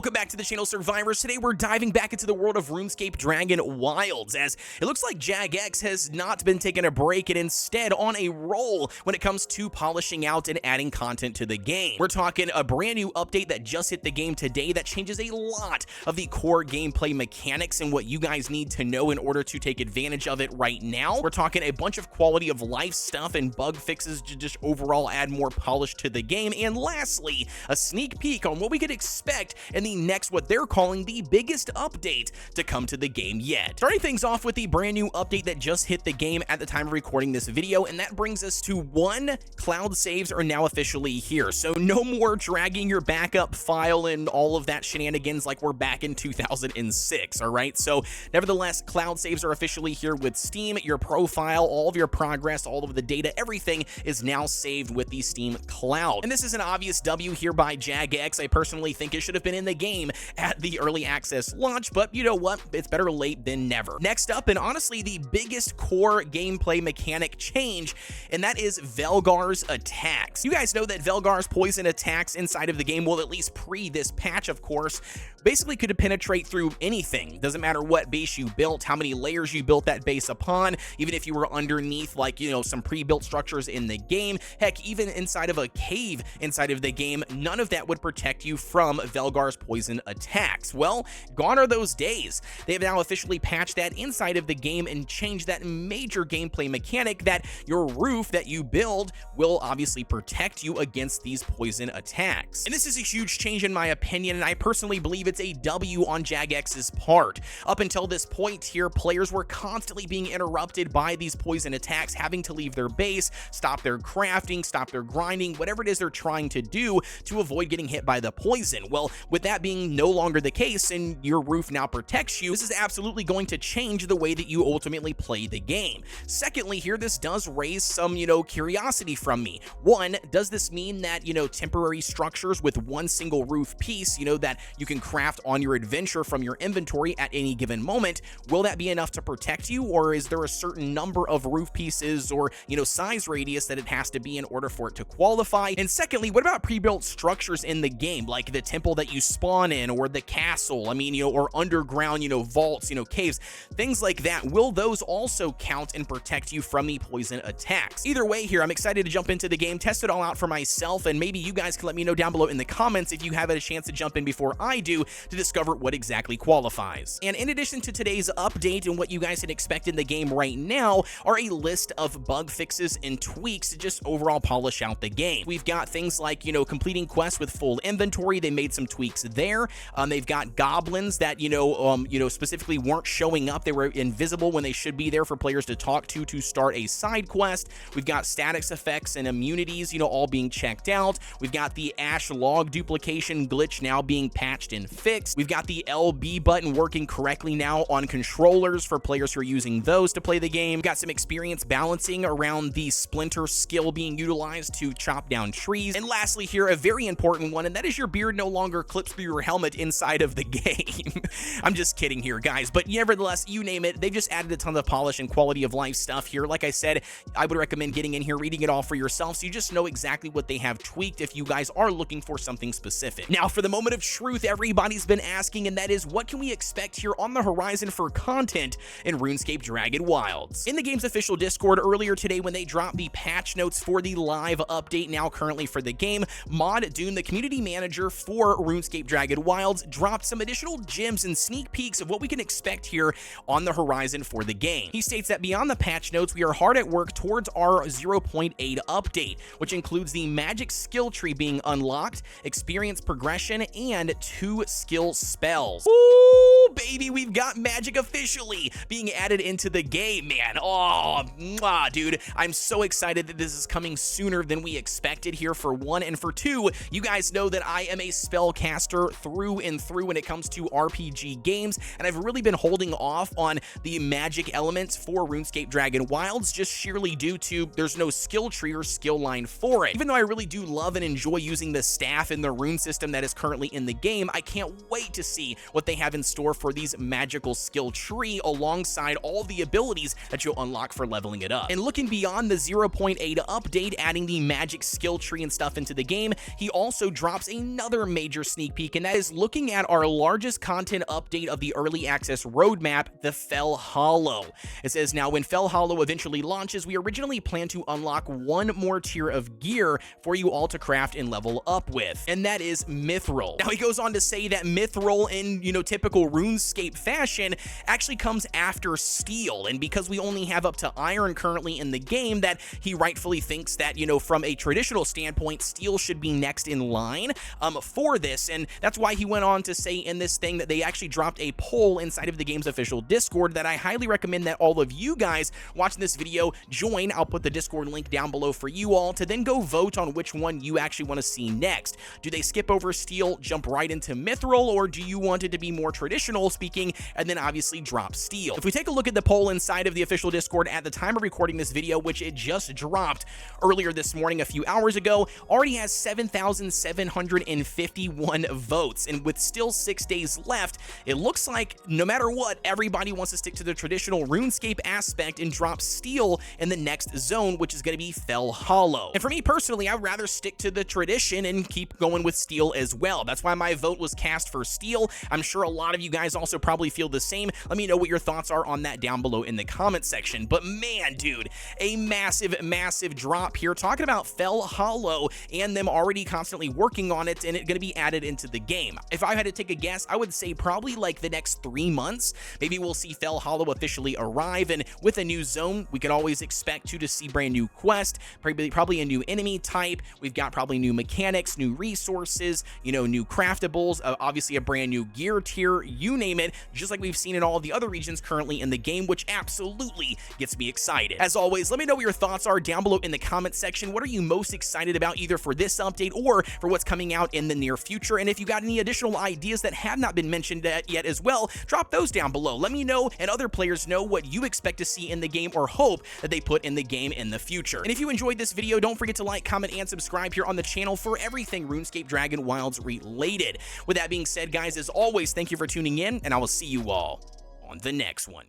Welcome back to the channel, Survivors. Today we're diving back into the world of RuneScape Dragonwilds, as it looks like Jagex has not been taking a break and instead on a roll when it comes to polishing out and adding content to the game. We're talking a brand new update that just hit the game today that changes a lot of the core gameplay mechanics and what you guys need to know in order to take advantage of it right now. We're talking a bunch of quality of life stuff and bug fixes to just overall add more polish to the game. And lastly, a sneak peek on what we could expect in the next, what they're calling the biggest update to come to the game yet. Starting things off with the brand new update that just hit the game at the time of recording this video, and that brings us to cloud saves are now officially here. So no more dragging your backup file and all of that shenanigans like we're back in 2006, all right? So nevertheless, cloud saves are officially here with Steam. Your profile, all of your progress, all of the data, everything is now saved with the Steam Cloud. And this is an obvious W here by Jagex. I personally think it should have been in the game at the early access launch, but you know what? It's better late than never. Next up, and honestly the biggest core gameplay mechanic change, and that is Velgar's attacks. You guys know that Velgar's poison attacks inside of the game, well, at least pre this patch, of course, basically could penetrate through anything. Doesn't matter what base you built, how many layers you built that base upon, even if you were underneath, like, you know, some pre-built structures in the game, heck, even inside of a cave inside of the game, none of that would protect you from Velgar's poison attacks. Well, gone are those days. They have now officially patched that inside of the game and changed that major gameplay mechanic that your roof that you build will obviously protect you against these poison attacks. And this is a huge change in my opinion, and I personally believe it's a W on Jagex's part. Up until this point here, players were constantly being interrupted by these poison attacks, having to leave their base, stop their crafting, stop their grinding, whatever it is they're trying to do to avoid getting hit by the poison. Well, with that being no longer the case and your roof now protects you, this is absolutely going to change the way that you ultimately play the game. Secondly, here, this does raise some, curiosity from me. One, does this mean that, temporary structures with one single roof piece, that you can craft on your adventure from your inventory at any given moment, will that be enough to protect you, or is there a certain number of roof pieces or, size radius that it has to be in order for it to qualify? And secondly, what about pre-built structures in the game, like the temple that you spawn in, or the castle, or underground, vaults, caves, things like that? Will those also count and protect you from the poison attacks? Either way here, I'm excited to jump into the game, test it all out for myself, and maybe you guys can let me know down below in the comments if you have had a chance to jump in before I do to discover what exactly qualifies. And in addition to today's update and what you guys can expect in the game right now are a list of bug fixes and tweaks to just overall polish out the game. We've got things like, completing quests with full inventory. They made some tweaks there. They've got goblins that, specifically weren't showing up. They were invisible when they should be there for players to talk to start a side quest. We've got statics effects and immunities, all being checked out. We've got the Ash log duplication glitch now being patched and fixed. We've got the LB button working correctly now on controllers for players who are using those to play the game. We've got some experience balancing around the splinter skill being utilized to chop down trees. And lastly here, a very important one, and that is your beard no longer clips through your helmet inside of the game. I'm just kidding here, guys, but nevertheless, you name it, they've just added a ton of polish and quality of life stuff here. Like I said, I would recommend getting in here, reading it all for yourself, so you just know exactly what they have tweaked if you guys are looking for something specific. Now, for the moment of truth everybody's been asking, and that is, what can we expect here on the horizon for content in RuneScape Dragonwilds? In the game's official Discord earlier today, when they dropped the patch notes for the live update now currently for the game, Mod Dune, the community manager for RuneScape Dragonwilds, dropped some additional gems and sneak peeks of what we can expect here on the horizon for the game. He states that beyond the patch notes, we are hard at work towards our 0.8 update, which includes the magic skill tree being unlocked, experience progression, and 2 skill spells. Ooh, baby, we've got magic officially being added into the game, man. Oh, dude, I'm so excited that this is coming sooner than we expected here, for one, and for two, you guys know that I am a spellcaster through and through when it comes to RPG games, and I've really been holding off on the magic elements for RuneScape Dragonwilds just sheerly due to there's no skill tree or skill line for it. Even though I really do love and enjoy using the staff in the rune system that is currently in the game, I can't wait to see what they have in store for these magical skill tree alongside all the abilities that you'll unlock for leveling it up. And looking beyond the 0.8 update, adding the magic skill tree and stuff into the game, he also drops another major sneak peek, and that is looking at our largest content update of the early access roadmap, the Fel Hollow. It says, now when Fel Hollow eventually launches, we originally plan to unlock one more tier of gear for you all to craft and level up with, and that is Mithril. Now he goes on to say that Mithril in, typical RuneScape fashion actually comes after Steel, and because we only have up to Iron currently in the game, that he rightfully thinks that, from a traditional standpoint, Steel should be next in line for this, and that's why he went on to say in this thing that they actually dropped a poll inside of the game's official Discord that I highly recommend that all of you guys watching this video join. I'll put the Discord link down below for you all to then go vote on which one you actually want to see next. Do they skip over Steel, jump right into Mithril, or do you want it to be more traditional speaking and then obviously drop Steel? If we take a look at the poll inside of the official Discord at the time of recording this video, which it just dropped earlier this morning a few hours ago, already has 7,751 votes, and with still 6 days left, it looks like no matter what, everybody wants to stick to the traditional RuneScape aspect and drop Steel in the next zone, which is going to be Fel Hollow. And for me personally, I'd rather stick to the tradition and keep going with Steel as well. That's why my vote was cast for Steel. I'm sure a lot of you guys also probably feel the same. Let me know what your thoughts are on that down below in the comment section. But man, dude, a massive drop here. Talking about Fel Hollow and them already constantly working on it and it going to be added into the game. If I had to take a guess, I would say probably like the next 3 months, maybe we'll see Fel Hollow officially arrive, and with a new zone, we could always expect to see brand new quest, probably a new enemy type. We've got probably new mechanics, new resources, new craftables, obviously a brand new gear tier, you name it, just like we've seen in all of the other regions currently in the game, which absolutely gets me excited. As always, let me know what your thoughts are down below in the comment section. What are you most excited about, either for this update or for what's coming out in the near future? And if you got any additional ideas that have not been mentioned yet as well, drop those down below. Let me know and other players know what you expect to see in the game or hope that they put in the game in the future. And if you enjoyed this video, don't forget to like, comment, and subscribe here on the channel for everything RuneScape Dragonwilds related. With that being said, guys, as always, thank you for tuning in, and I will see you all on the next one.